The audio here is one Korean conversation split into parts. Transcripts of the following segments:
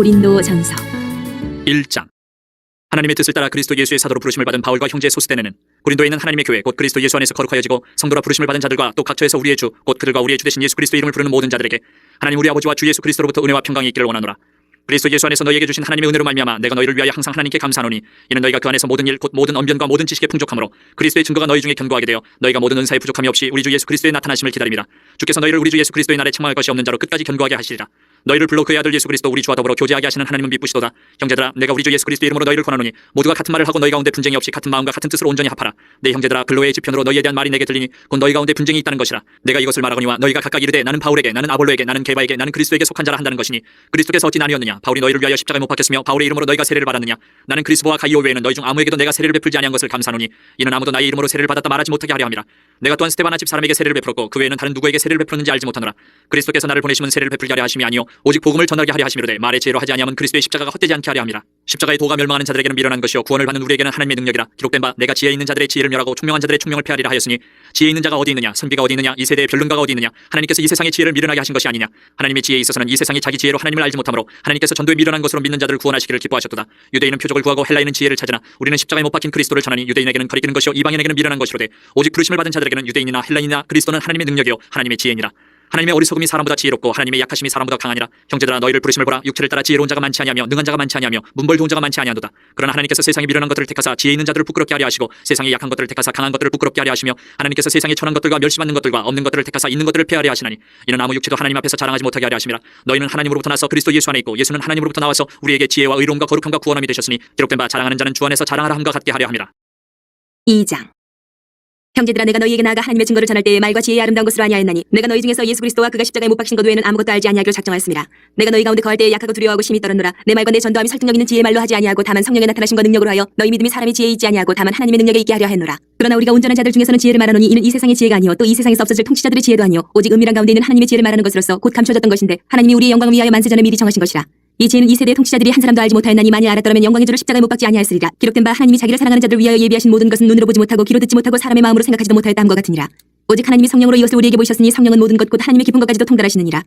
고린도전서 1장. 하나님의 뜻을 따라 그리스도 예수의 사도로 부르심을 받은 바울과 형제 소스데네는 고린도에 있는 하나님의 교회 곧 그리스도 예수 안에서 거룩하여지고 성도라 부르심을 받은 자들과 또 각처에서 우리의 주 곧 그들과 우리의 주 되신 예수 그리스도 이름을 부르는 모든 자들에게 하나님 우리 아버지와 주 예수 그리스도로부터 은혜와 평강이 있기를 원하노라. 그리스도 예수 안에서 너희에게 주신 하나님의 은혜로 말미암아 내가 너희를 위하여 항상 하나님께 감사하노니 이는 너희가 그 안에서 모든 일 곧 모든 언변과 모든 지식에 풍족함으로 그리스도의 증거가 너희 중에 견고하게 되어 너희가 모든 은사에 부족함이 없이 우리 주 예수 그리스도의 나타나심을 기다립니다. 주께서 너희를 우리 주 예수 그리스도의 날에 책망할 것이 없는 자로 끝까지 견고하게 하시리라. 너희를 불러 그의 아들 예수 그리스도 우리 주와 더불어 교제하게 하시는 하나님은 미쁘시도다. 형제들아 내가 우리 주 예수 그리스도 이름으로 너희를 권하노니 모두가 같은 말을 하고 너희 가운데 분쟁이 없이 같은 마음과 같은 뜻으로 온전히 합하라. 내 형제들아 글로의 지편으로 너희에 대한 말이 내게 들리니 곧 너희 가운데 분쟁이 있다는 것이라. 내가 이것을 말하거니와 너희가 각각 이르되 나는 바울에게 나는 아볼로에게 나는 게바에게 나는 그리스도에게 속한 자라 한다는 것이니 그리스도께서 어찌 나뉘었느냐. 바울이 너희를 위하여 십자가에 못 박혔으며 바울의 이름으로 너희가 세례를 받았느냐. 나는 그리스도와 가이오 외에는 너희 중 아무에게도 내가 세례를 베풀지 아니한 것을 감사하노니 이는 아무도 나의 이름으로 세례를 받았다 말하지 못하게 하려 함이라. 내가 또한 스데바나 집 사람에게 세례를 베풀었고 그 외에는 다른 누구에게 세례를 베풀었는지 알지 못하노라. 그리스도께서 나를 보내심은 세례를 베풀게 하려 하심이 아니요 오직 복음을 전하게 하려 하심이로되 말의 지혜로 하지 아니하면 그리스도의 십자가가 헛되지 않게 하려 함이라. 십자가의 도가 멸망하는 자들에게는 미련한 것이요 구원을 받는 우리에게는 하나님의 능력이라. 기록된 바 내가 지혜 있는 자들의 지혜를 멸하고 총명한 자들의 총명을 폐하리라 하였으니 지혜 있는 자가 어디 있느냐 선비가 어디 있느냐 이 세대의 변론가가 어디 있느냐. 하나님께서 이 세상의 지혜를 미련하게 하신 것이 아니냐. 하나님의 지혜에 있어서는 이 세상이 자기 지혜로 하나님을 알지 못하므로 하나님께서 전도에 미련한 것으로 믿는 자들을 구원하시기를 기뻐하셨도다. 유대인은 표적을 구하고 헬라인은 지혜를 찾으나 우리는 십자가에 못 박힌 그리스도를 전하니 유대인에게는 거리끼는 것이요 이방인에게는 미련한 것이로되 오직 부르심을 받은 자들에게는 유대인이나 헬라인이나 그리스도는 하나님의 능력이요 하나님의 지혜니라. 하나님의 어리석음이 사람보다 지혜롭고 하나님의 약하심이 사람보다 강하니라. 형제들아 너희를 부르심을 보라. 육체를 따라 지혜로운 자가 많지 아니하며 능한 자가 많지 아니하며 문벌 좋은 자가 많지 아니하도다. 그러나 하나님께서 세상에 미련한 것들을 택하사 지혜 있는 자들을 부끄럽게 하려 하시고 세상에 약한 것들을 택하사 강한 것들을 부끄럽게 하려 하시며 하나님께서 세상에 천한 것들과 멸시받는 것들과 없는 것들을 택하사 있는 것들을 폐하려 하시나니 이는 아무 육체도 하나님 앞에서 자랑하지 못하게 하려 하심이라. 너희는 하나님으로부터 나서 그리스도 예수 안에 있고 예수는 하나님으로부터 나와서 우리에게 지혜와 의로움과 거룩함과 구원함이 되셨으니 기록된 바 자랑하는 자는 주 안에서 자랑하라 함과 같게 하려 함이라. 2장. 형제들아 내가 너희에게 나아가 하나님의 증거를 전할 때에 말과 지혜의 아름다운 것으로 아니하였나니 내가 너희 중에서 예수 그리스도와 그가 십자가에 못 박힌 것 외에는 아무것도 알지 아니하기로 작정하였습니다. 내가 너희 가운데 거할 때에 약하고 두려워하고 심히 떨었노라. 내 말과 내 전도함이 설득력 있는 지혜의 말로 하지 아니하고 다만 성령의 나타나심과 능력으로 하여 너희 믿음이 사람의 지혜에 있지 아니하고 다만 하나님의 능력에 있게 하려 했노라. 그러나 우리가 온전한 자들 중에서는 지혜를 말하노니 이는 이 세상의 지혜가 아니요 또 이 세상에서 없어질 통치자들의 지혜도 아니요 오직 은밀한 가운데 있는 하나님의 지혜를 말하는 것으로서 곧 감춰졌던 것인데 하나님이 우리의 영광을 위하여 만세 전에 미리 정하신 것이라. 이 지혜는 이 세대의 통치자들이 한 사람도 알지 못하였나니 만일 알았더라면 영광의 주를 십자가에 못 박지 아니하였으리라. 기록된 바 하나님이 자기를 사랑하는 자들을 위하여 예비하신 모든 것은 눈으로 보지 못하고 귀로 듣지 못하고 사람의 마음으로 생각하지도 못하였다 함과 같으니라. 오직 하나님이 성령으로 이것을 우리에게 보이셨으니 성령은 모든 것 곧 하나님의 깊은 것까지도 통달하시느니라.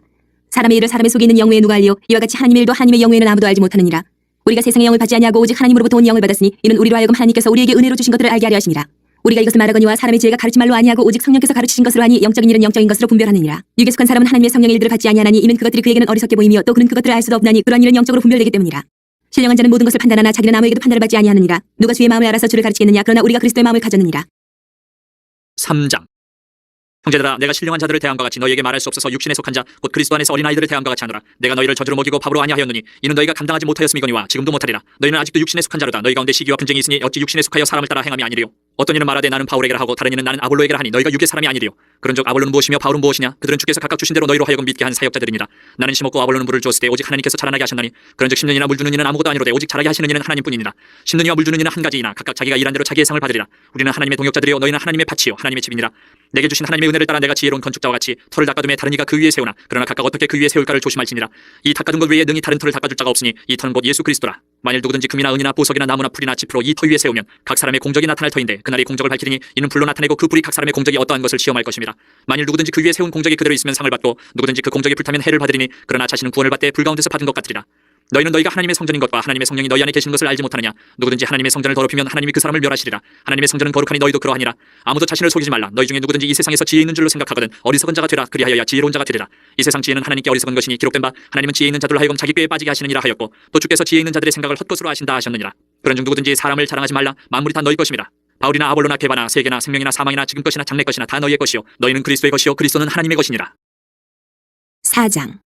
사람의 일을 사람의 속에 있는 영 외에 누가 알리요 이와 같이 하나님의 일도 하나님의 영 외에는 아무도 알지 못하느니라. 우리가 세상의 영을 받지 아니하고 오직 하나님으로부터 온 영을 받았으니 이는 우리로 하여금 하나님께서 우리에게 은혜로 주신 것들을 알게 하려 하심이라. 우리가 이것을 말하거니와 사람의 지혜가 가르친 말로 아니하고 오직 성령께서 가르치신 것으로 하니 영적인 일은 영적인 것으로 분별하느니라. 육에 속한 사람은 하나님의 성령의 일들을 받지 아니하나니 이는 그것들이 그에게는 어리석게 보이며 또 그는 그것들을 알 수도 없나니 그러한 일은 영적으로 분별되기 때문이라. 신령한 자는 모든 것을 판단하나 자기는 아무에게도 판단을 받지 아니하느니라. 누가 주의 마음을 알아서 주를 가르치겠느냐. 그러나 우리가 그리스도의 마음을 가졌느니라. 3장. 형제들아 내가 신령한 자들을 대함과 같이 너희에게 말할 수 없어서 육신에 속한 자 곧 그리스도 안에서 어린아이들을 대함과 같이 하노라. 내가 너희를 저주로 먹이고 밥으로 아니하였느니 이는 너희가 감당하지 못하였음이거니와 지금도 못하리라. 너희는 아직도 육신에 속한 자로다. 너희 가운데 시기와 분쟁이 있으니 어찌 육신에 속하여 사람을 따라 행함이 아니리요. 어떤 이는 말하되 나는 바울에게라 하고 다른 이는 나는 아볼로에게라 하니 너희가 육의 사람이 아니리요. 그런즉 아볼로는 무엇이며 바울은 무엇이냐. 그들은 주께서 각각 주신 대로 너희로 하여금 믿게 한 사역자들이니라. 나는 심었고 아볼로는 물을 주었을 때 오직 하나님께서 자라나게 하셨나니 그런즉 심는 이나 물 주는 이는 아무것도 아니로되 오직 자라게 하시는 이는 하나님뿐이니라. 심는 이와 물 주는 이는 한 가지이나 각각 자기가 일한 대로 자기의 상을 받으리라. 우리는 하나님의 동역자들이요 너희는 하나님의 밭이요 하나님의 집이니라. 내게 주신 하나님의 은혜를 따라 내가 지혜로운 건축자와 같이 터를 닦아둠에 다른 이가 그 위에 세우나 그러나 각각 어떻게 그 위에 세울까를 조심할지니라. 이 닦아둔 것 외에 능히 다른 터를 닦아줄 자가 없으니 이 터는 곧 예수 그리스도라. 만일 누구든지 금이나 은이나 보석이나 나무나 풀이나 짚으로 이 터 위에 세우면 각 사람의 공적이 나타날 터인데 그날이 공적을 밝히리니 이는 불로 나타내고 그 불이 각 사람의 공적이 어떠한 것을 시험할 것입니다. 만일 누구든지 그 위에 세운 공적이 그대로 있으면 상을 받고 누구든지 그 공적이 불타면 해를 받으리니 그러나 자신은 구원을 받되 불 가운데서 받은 것 같으리라. 너희는 너희가 하나님의 성전인 것과 하나님의 성령이 너희 안에 계시는 것을 알지 못하느냐. 누구든지 하나님의 성전을 더럽히면 하나님이 그 사람을 멸하시리라. 하나님의 성전은 거룩하니 너희도 그러하니라. 아무도 자신을 속이지 말라. 너희 중에 누구든지 이 세상에서 지혜 있는 줄로 생각하거든 어리석은 자가 되라. 그리하여야 지혜로운 자가 되리라. 이 세상 지혜는 하나님께 어리석은 것이니 기록된 바 하나님은 지혜 있는 자들로 하여금 자기 꾀에 빠지게 하시느니라 하였고 또 주께서 지혜 있는 자들의 생각을 헛것으로 하신다 하셨느니라. 그런즉 누구든지 사람을 자랑하지 말라. 만물이 다 너희 것임이라. 바울이나 아볼로나 게바나 세계나 생명이나 사망이나 지금 것이나 장래 것이나 다 너희의 것이요 너희는 그리스도의 것이요 그리스도는 하나님의 것이니라. 4장.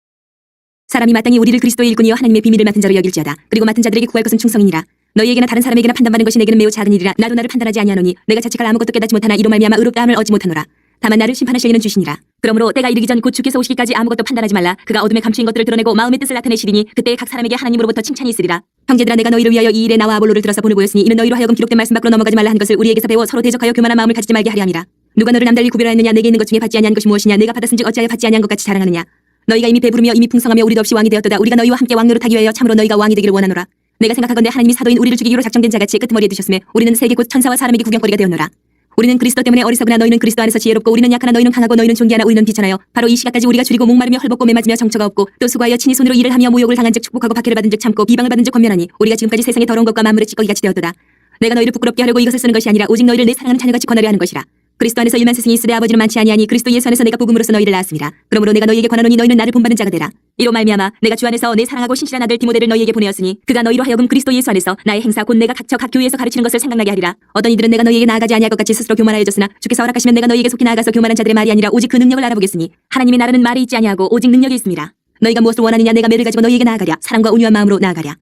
사람이 마땅히 우리를 그리스도의 일꾼이여 하나님의 비밀을 맡은 자로 여길지어다. 그리고 맡은 자들에게 구할 것은 충성이니라. 너희에게나 다른 사람에게나 판단받는 것이 내게는 매우 작은 일이라. 나도 나를 판단하지 아니하노니 내가 자책할 아무것도 깨닫지 못하나 이로 말미암아 의롭다함을 얻지 못하노라. 다만 나를 심판하실 이는 주시니라. 그러므로 때가 이르기 전 곧 주께서 오시기까지 아무것도 판단하지 말라. 그가 어둠에 감추인 것들을 드러내고 마음의 뜻을 나타내시리니 그때 각 사람에게 하나님으로부터 칭찬이 있으리라. 형제들아 내가 너희를 위하여 이 일에 나와 아볼로를 들어서 보내 보였으니 이는 너희로 하여금 기록된 말씀 밖으로 넘어가지 말라 한 것을 우리에게서 배워 서로 대적하여 교만한 마음을 가지지 말게 하려 함이라. 누가 너를 남달리 구별하였느냐. 내게 있는 것 중에 받지 아니한 것이 무엇이냐. 내가 받았은즉 어찌하여 받지 아니한 것 같이 자랑하느냐. 너희가 이미 배부르며 이미 풍성하며 우리도 없이 왕이 되었도다. 우리가 너희와 함께 왕노릇하기 위하여 참으로 너희가 왕이 되기를 원하노라. 내가 생각하건대 하나님이 사도인 우리를 죽이기로 작정된 자같이 끄트머리에 두셨으며 우리는 세계 곧 천사와 사람에게 구경거리가 되었노라. 우리는 그리스도 때문에 어리석으나 너희는 그리스도 안에서 지혜롭고 우리는 약하나 너희는 강하고 너희는 존귀하나 우리는 비천하여 바로 이 시각까지 우리가 줄이고 목마르며 헐벗고 매맞으며 정처가 없고 또 수고하여 친히 손으로 일을 하며 모욕을 당한즉 축복하고 박해를 받은즉 참고 비방을 받은즉 권면하니 우리가 지금까지 세상의 더러운 것과 만물의 찌꺼기같이 되었도다. 내가 너희를 부끄럽게 하려고 이것을 쓰는 것이 아니라 오직 너희를 내 사랑하는 자녀같이 권하려 하는 것이라. 그리스도 안에서 일만 스승이 있으되 아버지는 많지 아니하니 그리스도 예수 안에서 내가 복음으로써 너희를 낳았습니다. 그러므로 내가 너희에게 권하노니 너희는 나를 본받은 자가 되라. 이로 말미암아 내가 주 안에서 내 사랑하고 신실한 아들 디모데를 너희에게 보내었으니 그가 너희로 하여금 그리스도 예수 안에서 나의 행사 곧 내가 각처 각 교회에서 가르치는 것을 생각나게 하리라. 어떤 이들은 내가 너희에게 나아가지 아니할 것 같이 스스로 교만하여졌으나 주께서 허락하시면 내가 너희에게 속히 나아가서 교만한 자들의 말이 아니라 오직 그 능력을 알아보겠으니 하나님의 나라는 말이 있지 아니하고 오직 능력이 있습니다. 너희가 무엇을 원하느냐 내가 매를 가지고 너희에게 나아가랴. 사랑과 온유한 마음으로 나아가랴.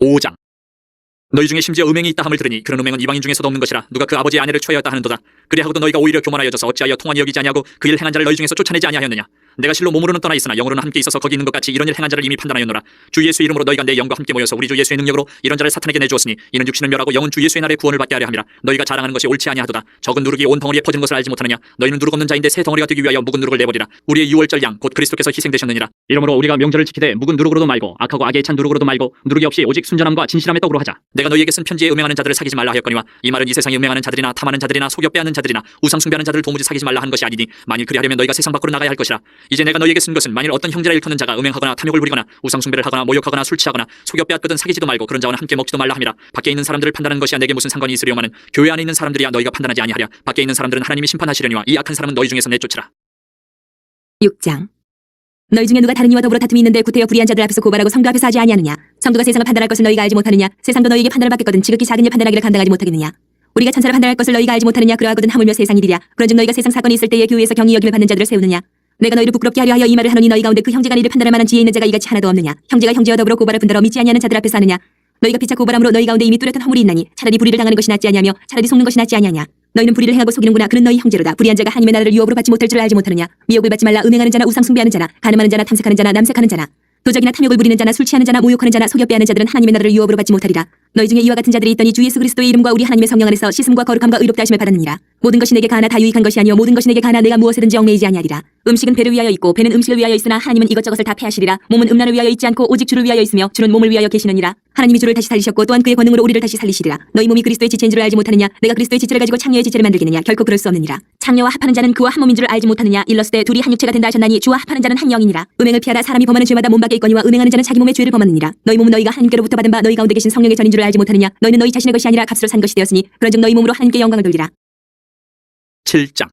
5장. 너희 중에 심지어 음행이 있다 함을 들으니 그런 음행은 이방인 중에서도 없는 것이라. 누가 그 아버지의 아내를 취하였다 하는도다. 그리하고도 너희가 오히려 교만하여져서 어찌하여 통한이 여기지 아니하고 그 일 행한 자를 너희 중에서 쫓아내지 아니하였느냐. 내가 실로 몸으로는 떠나 있으나 영으로는 함께 있어서 거기 있는 것 같이 이런 일 행한 자를 이미 판단하였노라. 주 예수 이름으로 너희가 내 영과 함께 모여서 우리 주 예수의 능력으로 이런 자를 사탄에게 내주었으니 이는 육신을 멸하고 영은 주 예수의 날에 구원을 받게 하려 함이라. 너희가 자랑하는 것이 옳지 아니하도다. 적은 누룩이 온 덩어리에 퍼진 것을 알지 못하느냐. 너희는 누룩 없는 자인데 새 덩어리가 되기 위하여 묵은 누룩을 내버리라. 우리의 유월절 양 곧 그리스도께서 희생되셨느니라. 이러므로 우리가 명절을 지키되 묵은 누룩으로도 말고 악하고 악에 찬 누룩으로도 말고 누룩이 없이 오직 순전함과 진실함의 떡으로 하자. 내가 너희에게 쓴 편지에 음행하는 자들을 사귀지 말라 하였거니와 이 말은 이 세상에 음행하는 자들이나 탐하는 자들이나 속여 빼앗는 자들이나 우상 숭배하는 자들을 도무지 사귀지 말라 한 것이 아니니 만일 그리하려면 너희가 세상 밖으로 나가야 할 것이라. 이제 내가 너희에게 쓴 것은 만일 어떤 형제라 일컫는 자가 음행하거나 탐욕을 부리거나 우상 숭배를 하거나 모욕하거나 술 취하거나 속여 빼앗거든 사귀지도 말고 그런 자와는 함께 먹지도 말라 함이라. 밖에 있는 사람들을 판단하는 것이야 내게 무슨 상관이 있으려마는 교회 안에 있는 사람들이야 너희가 판단하지 아니하랴. 밖에 있는 사람들은 하나님이 심판하시려니와 이 악한 사람은 너희 중에서 내쫓으라. 6장. 너희 중에 누가 다른 이와 더불어 다툼이 있는데 구태여 불의한 자들 앞에서 고발하고 성도 앞에서 하지 아니하느냐. 성도가 세상을 판단할 것을 너희가 알지 못하느냐. 세상도 너희에게 판단을 받겠거든 지극히 작은 일 판단하기를 감당하지 못하겠느냐. 우리가 천사를 판단할 것을 너희가 알지 못하느냐. 그러하거든 하물며 세상 일이랴. 그런즉 너희가 세상 사건이 있을 때에 교회에서 경히 여김을 받는 자들을 세우느냐. 내가 너희를 부끄럽게 하려 하여 이 말을 하노니 너희 가운데 그 형제가 이를 판단할 만한 지혜 있는 자가 이같이 하나도 없느냐. 형제가 형제와 더불어 고발을 분달어 믿지 아니하는 자들 앞에서 하느냐. 너희가 피차 고발함으로 너희 가운데 이미 뚜렷한 허물이 있나니 차라리 불의를 당하는 것이 낫지 아니하며 차라리 속는 것이 낫지 아니하냐. 너희는 불의를 행하고 속이는구나. 그는 너희 형제로다. 불의한 자가 하나님의 나라를 유업으로 받지 못할 줄을 알지 못하느냐. 미혹을 받지 말라. 음행하는 자나 우상 숭배하는 자나 간음하는 자나 탐색하는 자나 남색하는 자나 도적이나 탐욕을 부리는 자나 술 취하는 자나 모욕하는 자나 속여 빼앗는 자들은 하나님의 나라를 유업으로 받지 못하리라. 너희 중에 이와 같은 자들이 있더니 주 예수 그리스도의 이름과 우리 하나님의 성령 안에서 씻음과 거룩함과 의롭다 하심을 받았느니라. 모든 것이 내게 가하나 다 유익한 것이 아니요 모든 것이 내게 가하나 내가 무엇에든지 얽매이지 아니하리라. 음식은 배를 위하여 있고 배는 음식을 위하여 있으나 하나님은 이것저것을 다 패하시리라. 몸은 음란을 위하여 있지 않고 오직 주를 위하여 있으며 주는 몸을 위하여 계시느니라. 하나님이 주를 다시 살리셨고 또한 그의 권능으로 우리를 다시 살리시리라. 너희 몸이 그리스도의 지체인 줄을 알지 못하느냐. 내가 그리스도의 지체를 가지고 창녀의 지체를 만들겠느냐. 결코 그럴 수 없느니라. 창녀와 합하는 자는 그와 한 몸인 줄을 알지 못하느냐. 일렀을 때 둘이 한 육체가 된다 하셨나니 주와 합하는 자는 한 영이니라. 음행을 피하라. 사람이 범하는 죄마다 몸 밖에 있거니와 음행하는 자는 자기 몸의 죄를 범하느니라. 너희 몸은 너희가 하나님께로부터 받은 바 너희 가운데 계신 성령의 전인 줄을 알지 못하느냐. 너희는 너희 자신의 것이 아니라 값으로 산 것이 되었으니 그런즉 너희 몸으로 하나님께 영광을 돌리라. 7장.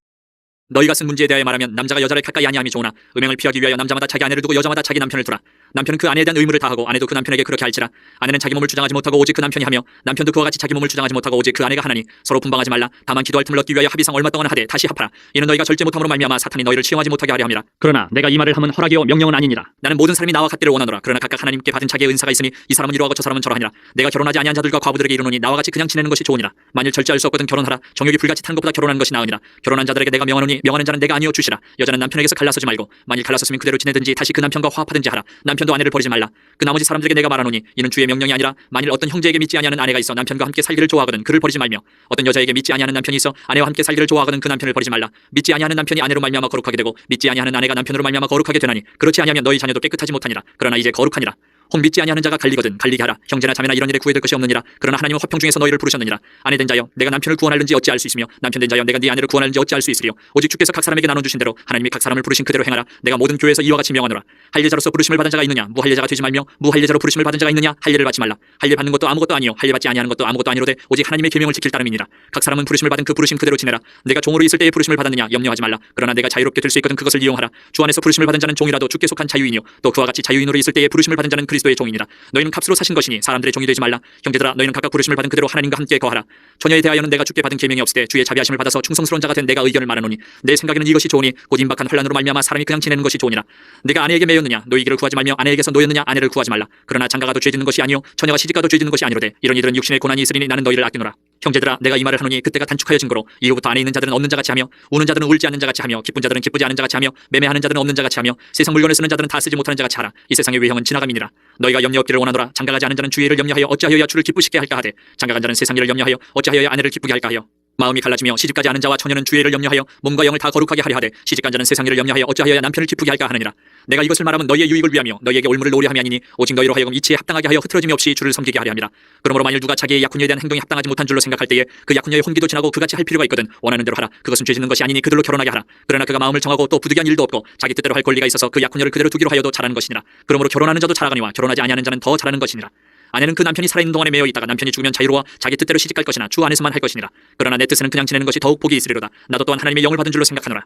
너희가 쓴 문제에 대하여 말하면 남자가 여자를 가까이 아니함이 좋으나 음행을 피하기 위하여 남자마다 자기 아내를 두고 여자마다 자기 남편을 두라. 남편은 그 아내에 대한 의무를 다하고 아내도 그 남편에게 그렇게 할지라. 아내는 자기 몸을 주장하지 못하고 오직 그 남편이 하며 남편도 그와 같이 자기 몸을 주장하지 못하고 오직 그 아내가 하나니 서로 분방하지 말라. 다만 기도할 틈을 얻기 위하여 합의상 얼마 동안 하되 다시 합하라. 이는 너희가 절제 못함으로 말미암아 사탄이 너희를 치용하지 못하게 하려 함이라. 그러나 내가 이 말을 함은 허락이요 명령은 아니니라. 나는 모든 사람이 나와 같기를 원하노라. 그러나 각각 하나님께 받은 자기의 은사가 있으니 이 사람은 이러하고 저 사람은 저러하니라. 내가 결혼하지 아니한 자들과 과부들에게 이르노니 나와 같이 그냥 지내는 것이 좋으니라. 만일 절제할 수 없거든 결혼하라. 정욕이 불같이 탄 것보다 결혼하는 것이 나으니라. 결혼한 자들에게 내가 명하노니 명하는 자는 내가 아니요 주시라. 여자는 남편에게서 갈라서지 말고 만일 갈라섰으면 그대로 지내든지 다시 그 남편과 화합하든지 하라. 남편도 아내를 버리지 말라. 그 나머지 사람들에게 내가 말하노니 이는 주의 명령이 아니라 만일 어떤 형제에게 믿지 아니하는 아내가 있어 남편과 함께 살기를 좋아하거든 그를 버리지 말며 어떤 여자에게 믿지 아니하는 남편이 있어 아내와 함께 살기를 좋아하거든 그 남편을 버리지 말라. 믿지 아니하는 남편이 아내로 말미암아 거룩하게 되고 믿지 아니하는 아내가 남편으로 말미암아 거룩하게 되나니 그렇지 아니하면 너희 자녀도 깨끗하지 못하니라. 그러나 이제 거룩하니라. 혹 믿지 아니하는 자가 갈리거든 갈리게 하라. 형제나 자매나 이런 일에 구애될 것이 없느니라. 그러나 하나님은 화평 중에서 너희를 부르셨느니라. 아내된 자여 내가 남편을 구원하는지 어찌 알 수 있으며 남편된 자여 내가 네 아내를 구원하는지 어찌 알 수 있으리요. 오직 주께서 각 사람에게 나눠주신 대로 하나님이 각 사람을 부르신 그대로 행하라. 내가 모든 교회에서 이와 같이 명하노라. 할례자로서 부르심을 받은 자가 있느냐. 무할례자가 되지 말며 무할례자로 부르심을 받은 자가 있느냐. 할례를 받지 말라. 할례 받는 것도 아무것도 아니요 할례 받지 아니하는 것도 아무것도 아니로되 오직 하나님의 계명을 지킬 따름이니라. 각 사람은 부르심을 받은 그 부르심 그대로 지내라. 내가 종으로 있을 때에 부르심을 받았느냐 염려하지 말라. 그러나 내가 자유롭게 될 수 있거든 그것을 이용하라. 주 안에서 부르심을 받은 자는 종이라도 주께 속한 자유인이요 또 그와 같이 자유인으로 있을 때에 부르심을 받은 자는 그리스도의 종이니라. 너희는 값으로 사신 것이니 사람들의 종이 되지 말라. 형제들아 너희는 각각 부르심을 받은 그대로 하나님과 함께 거하라. 처녀에 대하여는 내가 주께 받은 계명이 없으되 주의 자비하심을 받아서 충성스러운 자가 된 내가 의견을 말하노니 내 생각에는 이것이 좋으니 곧 임박한 환난으로 말미암아 사람이 그냥 지내는 것이 좋으니라. 내가 아내에게 매였느냐 노이기를 구하지 말며 아내에게서 노였느냐 아내를 구하지 말라. 그러나 장가가도 죄 짓는 것이 아니요 처녀가 시집가도 죄 짓는 것이 아니로되 이런 이들은 육신의 고난이 있으리니 나는 너희를 아끼노라. 형제들아 내가 이 말을 하노니 그때가 단축하여진 거로 이후부터 안에 있는 자들은 없는 자같이 하며 우는 자들은 울지 않는 자같이 하며 기쁜 자들은 기쁘지 않은 자같이 하며 매매하는 자들은 없는 자같이 하며 세상 물건을 쓰는 자들은 다 쓰지 못하는 자같이 하라. 이 세상의 외형은 지나감이니라. 너희가 염려 없기를 원하노라. 장가가지 않은 자는 주의 일을 염려하여 어찌하여야 주를 기쁘시게 할까 하되 장가간 자는 세상 일을 염려하여 어찌하여야 아내를 기쁘게 할까 하여 마음이 갈라지며 시집가지 않은 자와 처녀는 주의를 염려하여 몸과 영을 다 거룩하게 하려 하되 시집간 자는 세상 일을 염려하여 어찌하여야 남편을 기쁘게 할까 하느니라. 내가 이것을 말하면 너희의 유익을 위하며 너희에게 올무를 노래함이 아니니 오직 너희로 하여금 이치에 합당하게 하여 흐트러짐이 없이 주를 섬기게 하려 함이라. 그러므로 만일 누가 자기의 약혼녀에 대한 행동이 합당하지 못한 줄로 생각할 때에 그 약혼녀의 혼기도 지나고 그같이 할 필요가 있거든 원하는 대로 하라. 그것은 죄짓는 것이 아니니 그들로 결혼하게 하라. 그러나 그가 마음을 정하고 또 부득이한 일도 없고 자기 뜻대로 할 권리가 있어서 그 약혼녀를 그대로 두기로 하여도 잘하는 것이니라. 그러므로 결혼하는 자도 잘하거니와 결혼하지 아니하는 자는 더 잘하는 것이니라. 아내는 그 남편이 살아있는 동안에 매여 있다가 남편이 죽으면 자유로워 자기 뜻대로 시집갈 것이나 주 안에서만 할 것이니라. 그러나 내 뜻은 그냥 지내는 것이 더욱 복이 있으리로다. 나도 또한 하나님의 영을 받은 줄로 생각하노라.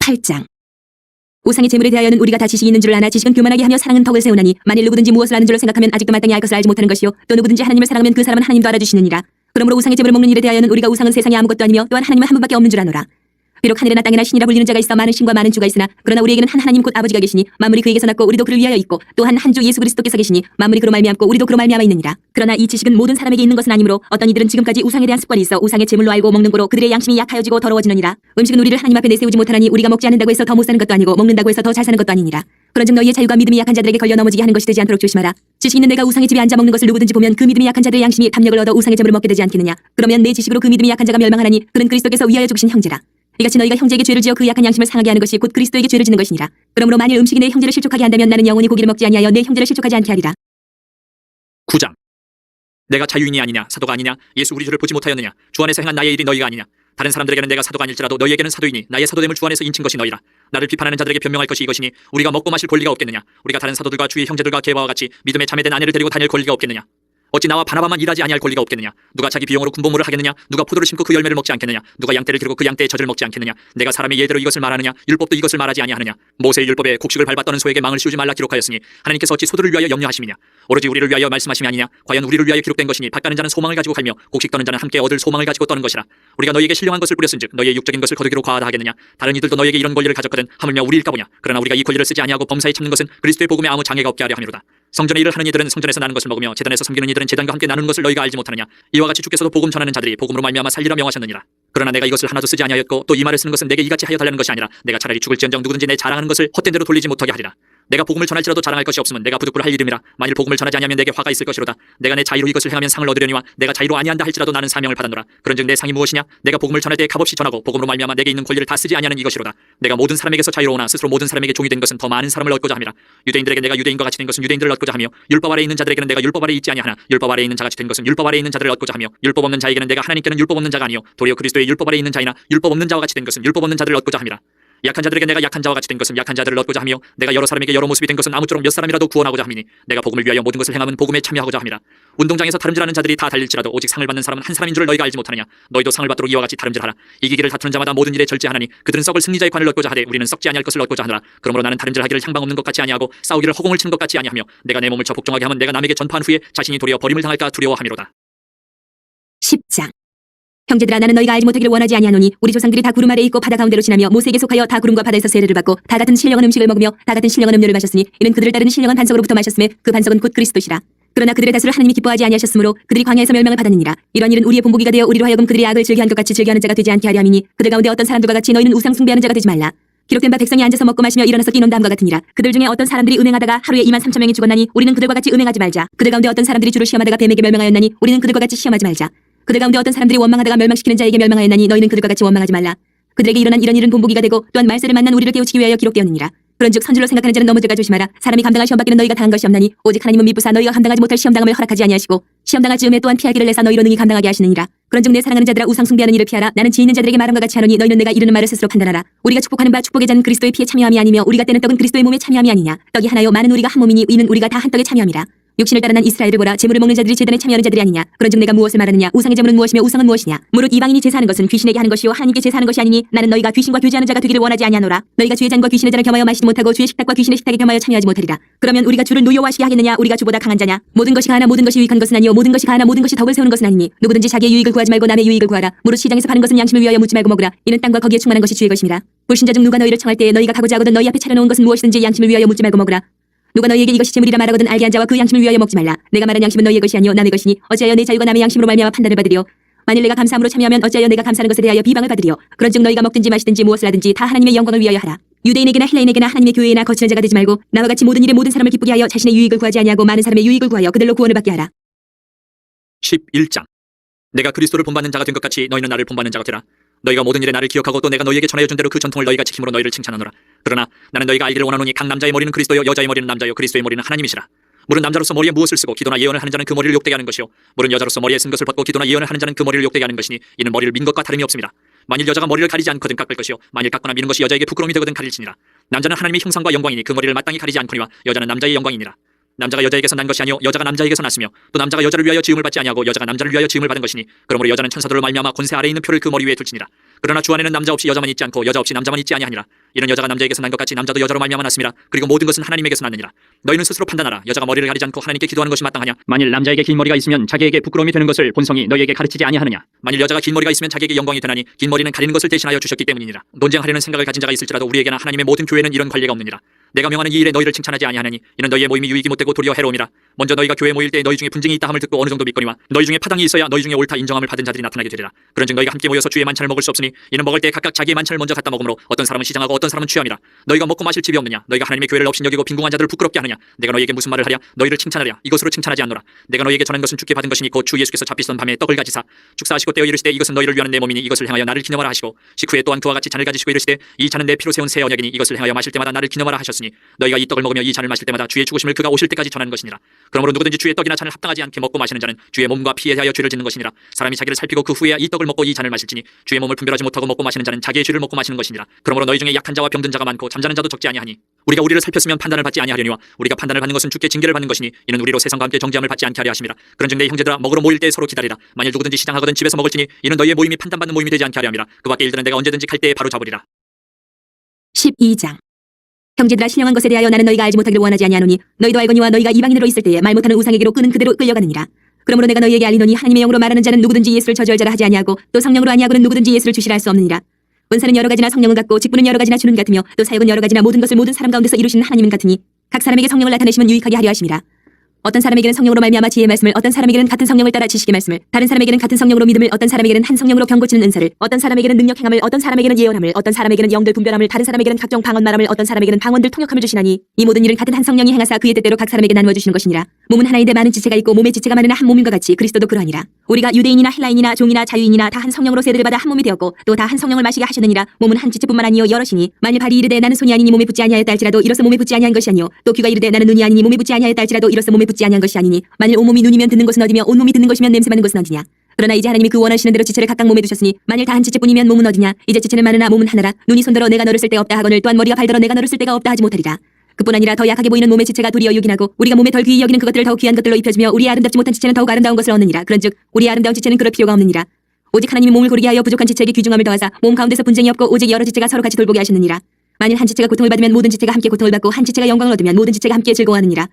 8장. 우상의 재물에 대하여는 우리가 다 지식이 있는 줄 아나 지식은 교만하게 하며 사랑은 덕을 세우나니 만일 누구든지 무엇을 아는 줄로 생각하면 아직도 마땅히 알 것을 알지 못하는 것이요 또 누구든지 하나님을 사랑하면 그 사람은 하나님도 알아주시느니라. 그러므로 우상의 재물을 먹는 일에 대하여는 우리가 우상은 세상에 아무것도 아니며 또한 하나님은 한 분밖에 없는 줄 아노라. 비록 하늘이나 땅이나 신이라 불리는 자가 있어 많은 신과 많은 주가 있으나 그러나 우리에게는 한 하나님 곧 아버지가 계시니 만물이 그에게서 났고 우리도 그를 위하여 있고 또한 한 주 예수 그리스도께서 계시니 만물이 그로 말미암고 우리도 그로 말미암아 있느니라. 그러나 이 지식은 모든 사람에게 있는 것은 아니므로 어떤 이들은 지금까지 우상에 대한 습관이 있어 우상의 재물로 알고 먹는 거로 그들의 양심이 약하여지고 더러워지느니라. 음식은 우리를 하나님 앞에 내세우지 못하나니 우리가 먹지 않는다고 해서 더 못 사는 것도 아니고 먹는다고 해서 더 잘 사는 것도 아니니라. 그런즉 너희의 자유가 믿음이 약한 자들에게 걸려 넘어지게 하는 것이 되지 않도록 조심하라. 지식 있는 내가 우상의 집에 앉아 먹는 것을 누구든지 보면 그 믿음이 약한 자들의 양심이 담력을 얻어 우상의 재물을 먹게 되지 않겠느냐. 그러면 내 지식으로 그 믿음이 약한 자가 멸망하나니 그는 그리스도께서 위하여 죽으신 형제라. 이같이 너희가 형제에게 죄를 지어 그 약한 양심을 상하게 하는 것이 곧 그리스도에게 죄를 짓는 것이니라. 그러므로 만일 음식이 내 형제를 실족하게 한다면 나는 영원히 고기를 먹지 아니하여 내 형제를 실족하지 않게 하리라. 9장. 내가 자유인이 아니냐 사도가 아니냐 예수 우리 주를 보지 못하였느냐 주 안에서 행한 나의 일이 너희가 아니냐. 다른 사람들에게는 내가 사도가 아닐지라도 너희에게는 사도이니 나의 사도됨을 주 안에서 인친 것이 너희라. 나를 비판하는 자들에게 변명할 것이 이것이니 우리가 먹고 마실 권리가 없겠느냐. 우리가 다른 사도들과 주의 형제들과 게바와 같이 믿음에 자매된 아내를 데리고 다닐 권리가 없겠느냐. 어찌 나와 바나바만 일하지 아니할 권리가 없겠느냐. 누가 자기 비용으로 군복무를 하겠느냐. 누가 포도를 심고 그 열매를 먹지 않겠느냐. 누가 양떼를 기르고 그 양떼의 젖을 먹지 않겠느냐. 내가 사람의 예대로 이것을 말하느냐. 율법도 이것을 말하지 아니하느냐. 모세의 율법에 곡식을 밟아 떠는 소에게 망을 씌우지 말라 기록하였으니 하나님께서 어찌 소들을 위하여 염려하심이냐. 오로지 우리를 위하여 말씀하심이 아니냐. 과연 우리를 위하여 기록된 것이니 밭 가는 자는 소망을 가지고 갈며 곡식 떠는 자는 함께 얻을 소망을 가지고 떠는 것이라. 우리가 너희에게 신령한 것을 뿌렸은즉 너희의 육적인 것을 거두기로 과하다 하겠느냐. 다른 이들도 너희에게 이런 권리를 가졌거든 하물며 우리일까 보냐. 그러나 우리가 이 권리를 쓰지 아니하고 범사에 참는 것은 그리스도의 복음에 아무 장애가 없게 하려 함이로다. 성전의 일을 하는 이들은 성전에서 나는 것을 먹으며 제단에서 섬기는 이들은 제단과 함께 나누는 것을 너희가 알지 못하느냐. 이와 같이 주께서도 복음 전하는 자들이 복음으로 말미암아 살리라 명하셨느니라. 그러나 내가 이것을 하나도 쓰지 아니하였고 또 이 말을 쓰는 것은 내게 이같이 하여 달라는 것이 아니라 내가 차라리 죽을지언정 누구든지 내 자랑하는 것을 헛된 대로 돌리지 못하게 하리라. 내가 복음을 전할지라도 자랑할 것이 없으면 내가 부득불할 이름이라. 만일 복음을 전하지 아니하면 내게 화가 있을 것이로다. 내가 내 자유로 이것을 행하면 상을 얻으려니와 내가 자유로 아니한다 할지라도 나는 사명을 받았노라. 그런즉 내 상이 무엇이냐. 내가 복음을 전할 때에 값없이 전하고 복음으로 말미암아 내게 있는 권리를 다 쓰지 아니하는 이것이로다. 내가 모든 사람에게서 자유로우나 스스로 모든 사람에게 종이 된 것은 더 많은 사람을 얻고자 함이라. 유대인들에게 내가 유대인과 같이 된 것은 유대인들을 얻고자 하며 율법 아래 있는 자들에게는 내가 율법 아래 있지 아니하나 율법 아래 있는 자같이 된 것은 율법 아래 있는 자들을 얻고자 하며 율법 없는 자에게는 내가 하나님께는 율법 없는 자가 아니요 도리어 그리스도의 율법 아래 있는 자이나 율법 없는 자와 같이 된 것은 율법 없는 자들을 얻고자 함이라. 약한 자들에게 내가 약한 자와 같이 된 것은 약한 자들을 얻고자 하며 내가 여러 사람에게 여러 모습이 된 것은 아무쪼록 몇 사람이라도 구원하고자 함이니 내가 복음을 위하여 모든 것을 행함은 복음에 참여하고자 함이라. 운동장에서 다름질하는 자들이 다 달릴지라도 오직 상을 받는 사람은 한 사람인 줄을 너희가 알지 못하느냐. 너희도 상을 받도록 이와 같이 다름질하라. 이기기를 다투는 자마다 모든 일에 절제하나니 그들은 썩을 승리자의 관을 얻고자 하되 우리는 썩지 아니할 것을 얻고자 하느라. 그러므로 나는 다름질하기를 향방 없는 것 같이 아니하고 싸우기를 허공을 치는 것 같이 아니하며 내가 내 몸을 저 복종하게 하면 내가 남에게 전파한 후에 자신이 도리어 버림을 당할까 두려워함이로다. 10장. 형제들아 나는 너희가 알지 못하기를 원하지 아니하노니 우리 조상들이 다 구름 아래 있고 바다 가운데로 지나며 모세에게 속하여 다 구름과 바다에서 세례를 받고 다 같은 신령한 음식을 먹으며 다 같은 신령한 음료를 마셨으니 이는 그들을 따르는 신령한 반석으로부터 마셨음에 그 반석은 곧 그리스도시라. 그러나 그들의 다수를 하나님이 기뻐하지 아니하셨으므로 그들이 광야에서 멸망을 받았느니라. 이런 일은 우리의 본보기가 되어 우리로 하여금 그들의 악을 즐겨한 것 같이 즐겨하는 자가 되지 않게 하려 함이니 그들 가운데 어떤 사람들과 같이 너희는 우상 숭배하는 자가 되지 말라. 기록된 바 백성이 앉아서 먹고 마시며 일어나서 뛰논다 함과 같으니라. 그들 중에 어떤 사람들이 음행하다가 하루에 23,000명이 죽었나니 우리는 그들과 같이 음행하지 말자. 그들 가운데 어떤 사람들이 주를 시험하다가 뱀에게 멸망하였나니 우리는 그들과 같이 시험하지 말자. 그들 가운데 어떤 사람들이 원망하다가 멸망시키는 자에게 멸망하였나니 너희는 그들과 같이 원망하지 말라. 그들에게 일어난 이런 일은 본보기가 되고 또한 말세를 만난 우리를 깨우치기 위하여 기록되었느니라. 그런즉 선줄로 생각하는 자는 넘어질까 조심하라. 사람이 감당할 시험 받기는 너희가 당한 것이 없나니 오직 하나님은 미쁘사 너희가 감당하지 못할 시험당함을 허락하지 아니하시고 시험당할 즈음에 또한 피하기를 내사 너희로 능히 감당하게 하시느니라. 그런즉 내 사랑하는 자들아 우상 숭배하는 일을 피하라. 나는 지혜 있는 자들에게 말함과 같이 하노니 너희는 내가 이르는 말을 스스로 판단하라. 우리가 축복하는 바 축복의 잔 그리스도의 피에 참여함이 아니며 우리가 떼는 떡은 그리스도의 몸에 참여함이 아니냐. 떡이 하나요 많은 우리가 한 몸이니 이는 우리가 다 한 떡에 참여함이라. 육신을 따라 난 이스라엘을 보라. 제물을 먹는 자들이 제단에 참여하는 자들이 아니냐. 그런즉 내가 무엇을 말하느냐. 우상의 제물은 무엇이며 우상은 무엇이냐. 무릇 이방인이 제사하는 것은 귀신에게 하는 것이요 하나님께 제사하는 것이 아니니 나는 너희가 귀신과 교제하는 자가 되기를 원하지 아니하노라. 너희가 주의 잔과 귀신의 잔을 겸하여 마시지 못하고 주의 식탁과 귀신의 식탁에 겸하여 참여하지 못하리라. 그러면 우리가 주를 노여워하시게 하겠느냐. 우리가 주보다 강한 자냐. 모든 것이 가하나 모든 것이 유익한 것은 아니요 모든 것이 가하나 모든 것이 덕을 세우는 것은 아니니 누구든지 자기의 유익을 구하지 말고 남의 유익을 구하라. 무릇 시장에서 파는 것은 양심을 위하여 묻지 말고 먹으라. 이는 땅과 거기에 충만한 것이 주의 것임이라. 불신자 중 누가 너희를 청할 때에 너희가 가고자 하거든 너희 앞에 차려놓은 것은 무엇이든지 양심을 위하여 묻지 말고 먹으라. 누가 너희에게 이것이 재물이라 말하거든 알게 한 자와 그 양심을 위하여 먹지 말라. 내가 말한 양심은 너희의 것이 아니요 남의 것이니 어찌하여 내 자유가 남의 양심으로 말미암아 판단을 받으리요. 만일 내가 감사함으로 참여하면 어찌하여 내가 감사하는 것에 대하여 비방을 받으리요. 그런즉 너희가 먹든지 마시든지 무엇을 하든지 다 하나님의 영광을 위하여 하라. 유대인에게나 헬라인에게나 하나님의 교회에나 거치는 자가 되지 말고 나와 같이 모든 일에 모든 사람을 기쁘게 하여 자신의 유익을 구하지 아니하고 많은 사람의 유익을 구하여 그들로 구원을 받게 하라. 11장. 내가 그리스도를 본받는 자가 된 것 같이 너희는 나를 본받는 자가 되라. 너희가 모든 일에 나를 기억하고 또 내가 너희에게 전하여 준 대로 그 전통을 너희가 지킴으로 너희를 칭찬하노라. 그러나 나는 너희가 알기를 원하노니 각 남자의 머리는 그리스도요 여자의 머리는 남자요 그리스도의 머리는 하나님이시라. 물은 남자로서 머리에 무엇을 쓰고 기도나 예언을 하는 자는 그 머리를 욕되게 하는 것이요 물은 여자로서 머리에 쓴 것을 벗고 기도나 예언을 하는 자는 그 머리를 욕되게 하는 것이니 이는 머리를 민 것과 다름이 없습니다. 만일 여자가 머리를 가리지 않거든 깎을 것이요 만일 깎거나 미는 것이 여자에게 부끄러움이 되거든 가릴지니라. 남자는 하나님의 형상과 영광이니 그 머리를 마땅히 가리지 않거니와 여자는 남자의 영광이니라. 남자가 여자에게서 난 것이 아니요 여자가 남자에게서 났으며 또 남자가 여자를 위하여 지음을 받지 아니하고 여자가 남자를 위하여 지음을 받은 것이니 그러므로 여자는 천사들로 말미암아 권세 아래에 있는 표를 그 머리 위에 둘지니라. 그러나 주 안에는 남자 없이 여자만 있지 않고 여자 없이 남자만 있지 아니하니라. 이는 여자가 남자에게서 난 것 같이 남자도 여자로 말미암아 났음이라. 그리고 모든 것은 하나님에게서 났느니라. 너희는 스스로 판단하라. 여자가 머리를 가리지 않고 하나님께 기도하는 것이 마땅하냐? 만일 남자에게 긴 머리가 있으면 자기에게 부끄러움이 되는 것을 본성이 너희에게 가르치지 아니하느냐? 만일 여자가 긴 머리가 있으면 자기에게 영광이 되나니 긴 머리는 가리는 것을 대신하여 주셨기 때문이니라. 논쟁하려는 생각을 가진 자가 있을지라도 우리에게나 하나님의 모든 교회는 이런 관례가 없느니라. 내가 명하는 이 일에 너희를 칭찬하지 아니하느니 이는 너희의 모임이 유익이 못되고 도리어 해로움이라. 먼저 너희가 교회 모일 때 너희 중에 분쟁이 있다 함을 듣고 어느 정도 믿거니와 너희 중에 파당이 있어야 너희 중에 옳다 인정함을 받은 자들이 나타나게 되리라. 그런즉 너희가 함께 모여서 주의 만찬을 먹을 수 없으니 이는 먹을 때 각각 자기의 만찬을 먼저 갖다 먹으므로 어떤 사람은 시장하고 어떤 사람은 취함이라. 너희가 먹고 마실 집이 없느냐? 너희가 하나님의 교회를 없인 여기고 빈궁한 자들을 부끄럽게 하느냐? 내가 너희에게 무슨 말을 하랴? 너희를 칭찬하랴? 이것으로 칭찬하지 않노라. 내가 너희에게 전한 것은 주께 받은 것이니 곧 주 예수께서 잡히시던 밤에 떡을 가지사 축사하시고 떼어 이르시되 이것은 너희를 위하는 내 몸이니 이것을 행하여 나를 기념하라 하시고 식후에 또한 그와 같이 잔을 가지시고 이르시되 이 잔은 내 피로 세운 새 언약이니 이것을 행하여 마실 때마다 나를 기념하라 하셨으니 너희가 이 떡을 먹으며 이 잔을 마실 때마다 주의 죽으심을 그가 오실 때까지 전하는 것이니라. 그러므로 누구든지 주의 떡이나 잔을 합당하지 않게 먹고 마시는 자는 주의 몸과 피에 대하여 죄를 짓는 것이니라. 사람이 자기를 살피고 그 후에야 이 떡을 먹고 이 잔을 마실지니 주의 몸을 분별하지 못하고 먹고 마시는 자는 자기의 죄를 먹고 마시는 것이니라. 그러므로 너희 중에 약한 자와 병든 자가 많고 잠자는 자도 적지 아니하니 우리가 우리를 살폈으면 판단을 받지 아니하려니와 우리가 판단을 받는 것은 주께 징계를 받는 것이니 이는 우리로 세상과 함께 정죄함을 받지 않게 하려 하심이라. 그런즉 내 형제들아 먹으러 모일 때 서로 기다리라. 만일 누구든지 시장하거든 집에서 먹을지니 이는 너희의 모임이 판단받는 모임이 되지 않게 하려 함이라. 그 밖의 일들은 내가 언제든지 갈 때에 바로 잡으리라. 12장. 형제들아 신령한 것에 대하여 나는 너희가 알지 못하기를 원하지 아니하노니 너희도 알거니와 너희가 이방인으로 있을 때에 말 못하는 우상에게로 끄는 그대로 끌려가느니라. 그러므로 내가 너희에게 알리노니 하나님의 영으로 말하는 자는 누구든지 예수를 저주할 자라 하지 아니하고 또 성령으로 아니하고는 누구든지 예수를 주시라 할 수 없느니라. 은사는 여러 가지나 성령은 같고 직분은 여러 가지나 주는 같으며 또 사역은 여러 가지나 모든 것을 모든 사람 가운데서 이루시는 하나님은 같으니 각 사람에게 성령을 나타내시면 유익하게 하려 하심이라. 어떤 사람에게는 성령으로 말미암아 지혜의 말씀을 어떤 사람에게는 같은 성령을 따라 지식의 말씀을 다른 사람에게는 같은 성령으로 믿음을 어떤 사람에게는 한 성령으로 병 고치는 은사를 어떤 사람에게는 능력 행함을 어떤 사람에게는 예언함을 어떤 사람에게는 영들 분별함을 다른 사람에게는 각종 방언 말함을 어떤 사람에게는 방언들 통역함을 주시나니 이 모든 일은 같은 한 성령이 행하사 그의 뜻대로 각 사람에게 나누어 주시는 것이니라. 몸은 하나인데 많은 지체가 있고 몸의 지체가 많으나 한 몸인과 같이 그리스도도 그러하니라. 우리가 유대인이나 헬라인이나 종이나 자유인이나 다 한 성령으로 세례를 받아 한 몸이 되었고 또 다 한 성령을 마시게 하셨느니라. 몸은 한 지체뿐만 아니요 여럿이니 만일 발이 이르되 나는 손이 아니니 몸에 붙지 아니하였다 할지라도 이로써 몸에 붙지 아니한 것이 아니요 또 귀가 이르되 나는 눈이 아니니 몸에 붙지 아니하였다 할지라도 이로써 몸에 붙지 아니한 것이 아니니 만일 온몸이 눈이면 듣는 것은 어디며 온몸이 듣는 것이면 냄새 맡는 것은 어디냐. 그러나 이제 하나님이 그 원하시는 대로 지체를 각각 몸에 두셨으니 만일 다 한 지체뿐이면 몸은 어디냐. 이제 지체는 많으나 몸은 하나라. 눈이 손들어 내가 너를 쓸 데가 없다 하거늘 또한 머리가 발들어 내가 너를 쓸 데가 없다 하지 못하리라. 그뿐 아니라 더 약하게 보이는 몸의 지체가 도리어 유긴하고 우리가 몸에 덜 귀히 여기는 그것들을 더욱 귀한 것들로 입혀주며 우리의 아름답지 못한 지체는 더욱 아름다운 것을 얻느니라. 그런즉 우리의 아름다운 지체는 그럴 필요가 없느니라. 오직 하나님이 몸을 고르게 하여 부족한 지체에게 귀중함을 더하사 몸 가운데서 분쟁이 없고 오직 여러 지체가 서로 같이 돌보게 하셨느니라. 만일 한 지체가 고통을 받으면 모든 지체가 함께 고통을 받고 한 지체가 영광을 얻으면 모든 지체가 함께 즐거워하느니라.